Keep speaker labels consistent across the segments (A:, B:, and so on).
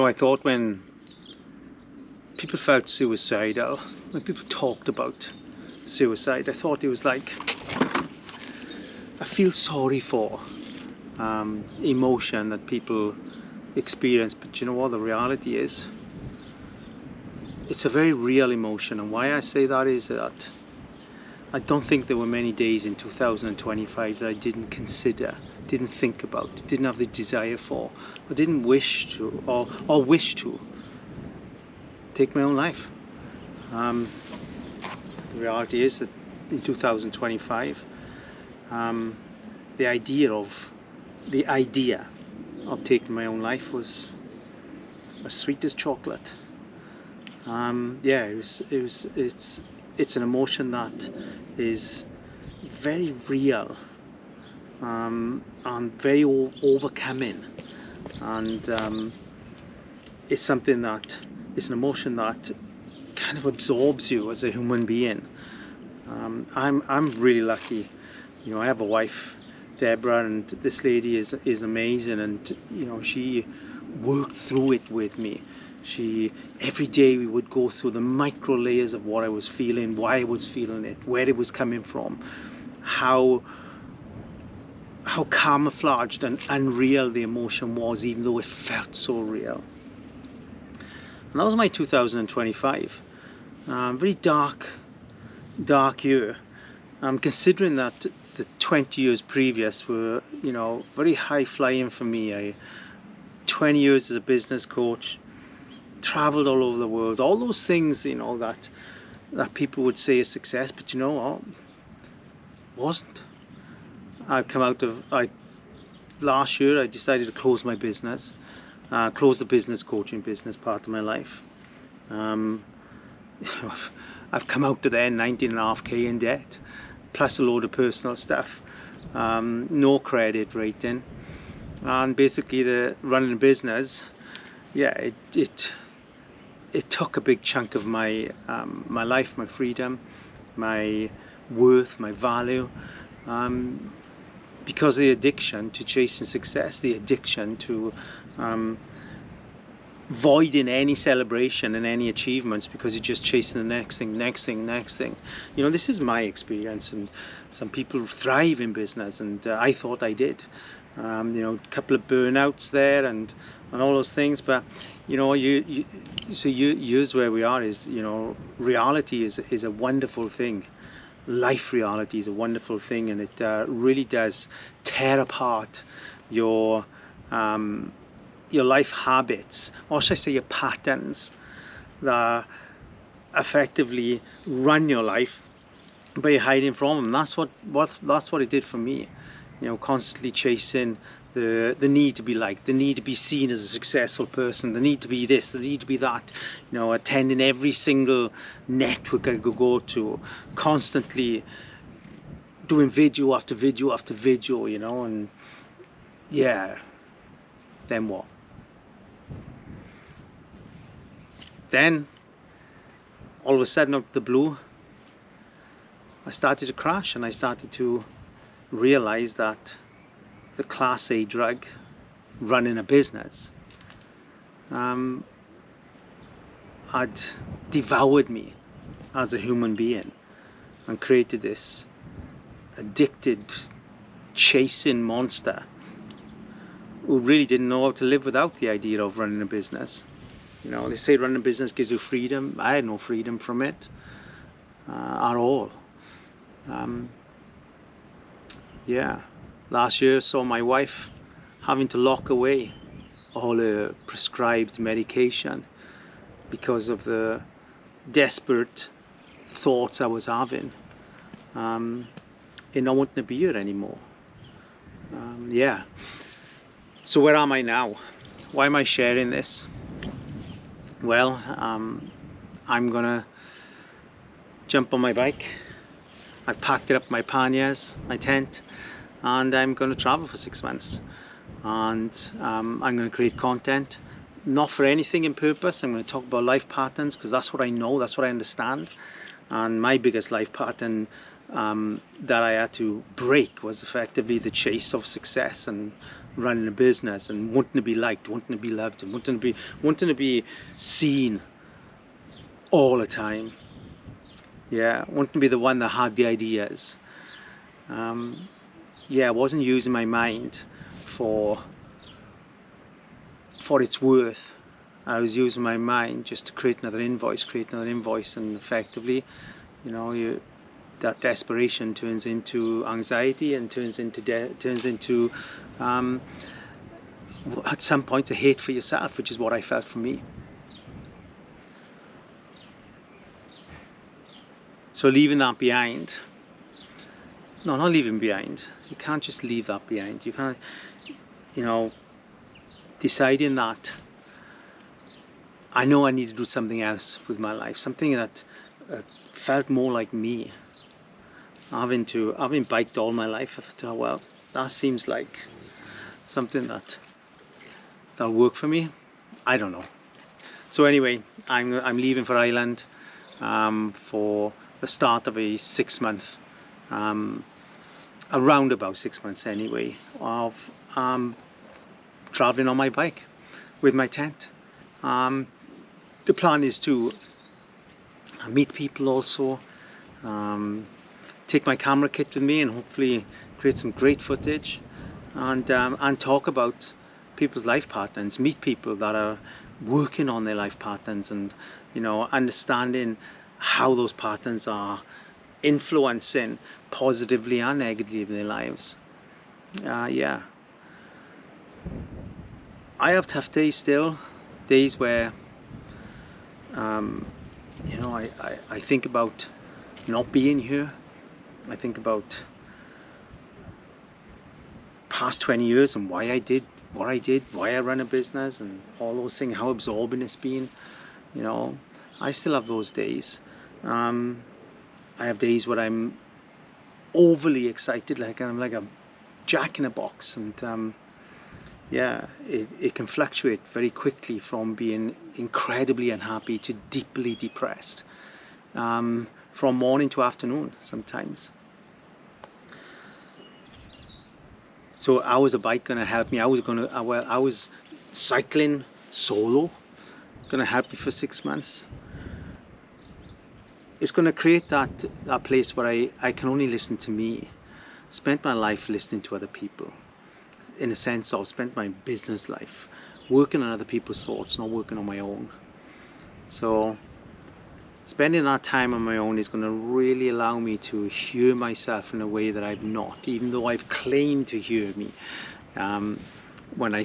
A: I thought when people felt suicidal, when people talked about suicide, I thought it was like, I feel sorry for emotion that people experience, but you know what the reality is? It's a very real emotion, and why I say that is that I don't think there were many days in 2025 that I didn't consider, didn't think about, didn't have the desire for, or didn't wish to, or wish to take my own life. The reality is that in 2025, the idea of taking my own life was as sweet as chocolate. Yeah, it's an emotion that is very real and very overcoming, and it's something that is an emotion that kind of absorbs you as a human being. I'm really lucky. You know, I have a wife, Deborah, and this lady is amazing, and you know, she worked through it with me. Every day we would go through the micro layers of what I was feeling, why I was feeling it, where it was coming from, how camouflaged and unreal the emotion was, even though it felt so real. And that was my 2025. Very dark year. Considering that the 20 years previous were, you know, very high flying for me. 20 years as a business coach, traveled all over the world, all those things, you know, that people would say is success, but you know what, wasn't. Last year I decided to close my business, close the business coaching business part of my life. I've come out to there 19.5k in debt, plus a load of personal stuff, no credit rating, and basically the running a business, yeah, it took a big chunk of my my life, my freedom, my worth, my value, because of the addiction to chasing success, the addiction to voiding any celebration and any achievements because you're just chasing the next thing. You know, this is my experience, and some people thrive in business, and I thought I did. You know, a couple of burnouts there and all those things, but you know, here's where we are. Is, you know, reality is a wonderful thing. Life reality is a wonderful thing, and it really does tear apart your life habits, or should I say your patterns, that effectively run your life, but you're hiding from them. That's what it did for me. You know, constantly chasing the need to be liked, the need to be seen as a successful person, the need to be this, the need to be that. You know, attending every single network I could go to, constantly doing video after video after video. You know, and yeah, then what? Then all of a sudden, out of the blue, I started to crash, and I started to realize that the Class A drug, running a business, had devoured me as a human being, and created this addicted, chasing monster who really didn't know how to live without the idea of running a business. You know, they say running a business gives you freedom. I had no freedom from it at all. Yeah, last year saw my wife having to lock away all her prescribed medication because of the desperate thoughts I was having in not wanting to be here anymore. Yeah. So where am I now? Why am I sharing this? Well, I'm gonna jump on my bike. I've packed it up, my panniers, my tent, and I'm going to travel for 6 months. And I'm going to create content, not for anything in purpose. I'm going to talk about life patterns, because that's what I know, that's what I understand. And my biggest life pattern that I had to break was effectively the chase of success and running a business and wanting to be liked, wanting to be loved, and wanting to be seen all the time. Yeah, wanting to be the one that had the ideas. Yeah, I wasn't using my mind for its worth. I was using my mind just to create another invoice, and effectively, you know, that desperation turns into anxiety and turns into at some point a hate for yourself, which is what I felt for me. So leaving that behind, no, not leaving behind, you can't just leave that behind. You can't, you know, deciding that I know I need to do something else with my life, something that felt more like me. I've been biked all my life. I thought, oh, well, that seems like something that'll work for me. I don't know. So anyway, I'm leaving for Ireland for the start of a 6-month, around about 6 months anyway, of traveling on my bike with my tent. The plan is to meet people also, take my camera kit with me and hopefully create some great footage, and talk about people's life patterns, meet people that are working on their life patterns, and understanding how those patterns are influencing positively and negatively their lives. Yeah, I have tough days still, days where I think about not being here. I think about past 20 years and why I did what I did, why I run a business, and all those things, how absorbing it's been. I still have those days. I have days where I'm overly excited, like I'm like a jack in a box, and yeah, it can fluctuate very quickly from being incredibly unhappy to deeply depressed, from morning to afternoon sometimes. So how was a bike going to help me? I was cycling solo, going to help me for 6 months. It's going to create that place where I can only listen to me. Spent my life listening to other people, in a sense of spent my business life working on other people's thoughts, not working on my own. So spending that time on my own is going to really allow me to hear myself in a way that I've not, even though I've claimed to hear me. When I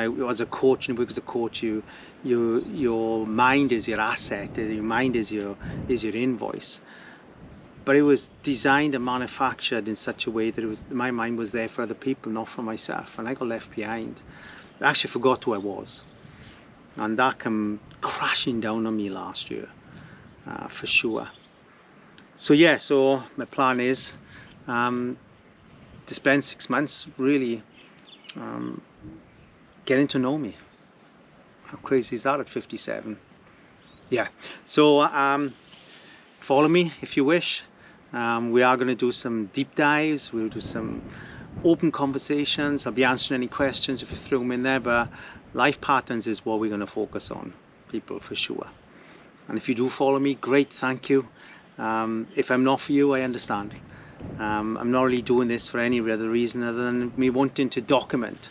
A: was a coach and work as a coach, your mind is your asset, your mind is your invoice. But it was designed and manufactured in such a way that my mind was there for other people, not for myself, and I got left behind. I actually forgot who I was, and that came crashing down on me last year, for sure. So yeah, so my plan is to spend 6 months really getting to know me. How crazy is that at 57? Yeah, so follow me if you wish. We are going to do some deep dives, we'll do some open conversations. I'll be answering any questions if you throw them in there, but life patterns is what we're going to focus on, people, for sure. And if you do follow me, great, thank you. If I'm not for you, I understand. I'm not really doing this for any other reason other than me wanting to document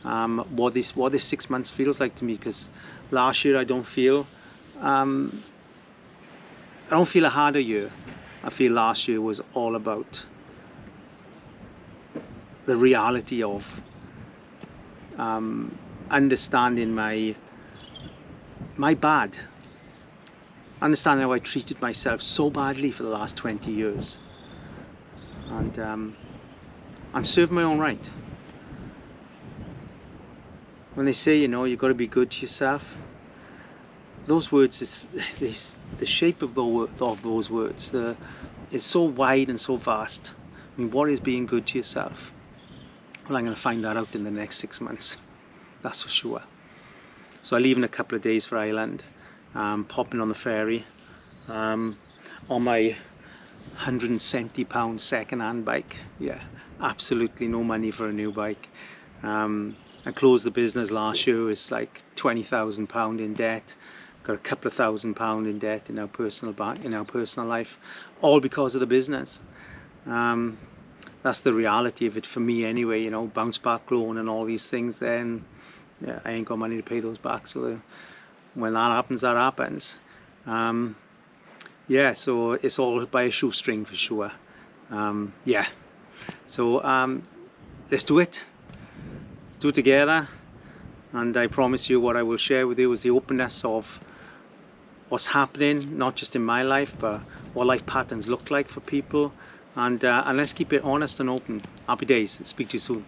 A: what this 6 months feels like to me, because last year I don't feel a harder year. I feel last year was all about the reality of understanding my bad, understanding how I treated myself so badly for the last 20 years, and serve my own right. When they say, you've got to be good to yourself, those words, the shape of those words is so wide and so vast. I mean, what is being good to yourself? Well, I'm going to find that out in the next 6 months, that's for sure. So I leave in a couple of days for Ireland, popping on the ferry on my £170 second-hand bike. Yeah, absolutely no money for a new bike. I closed the business last year. It's like £20,000 in debt. Got a couple of £1,000 in debt in our personal life, all because of the business. That's the reality of it for me anyway. You know, bounce back loan and all these things. Then yeah, I ain't got money to pay those back. So when that happens, that happens. Yeah, so it's all by a shoestring for sure. Yeah, so let's do it. Let's do it together. And I promise you, what I will share with you is the openness of what's happening, not just in my life, but what life patterns look like for people. And let's keep it honest and open. Happy days. Speak to you soon.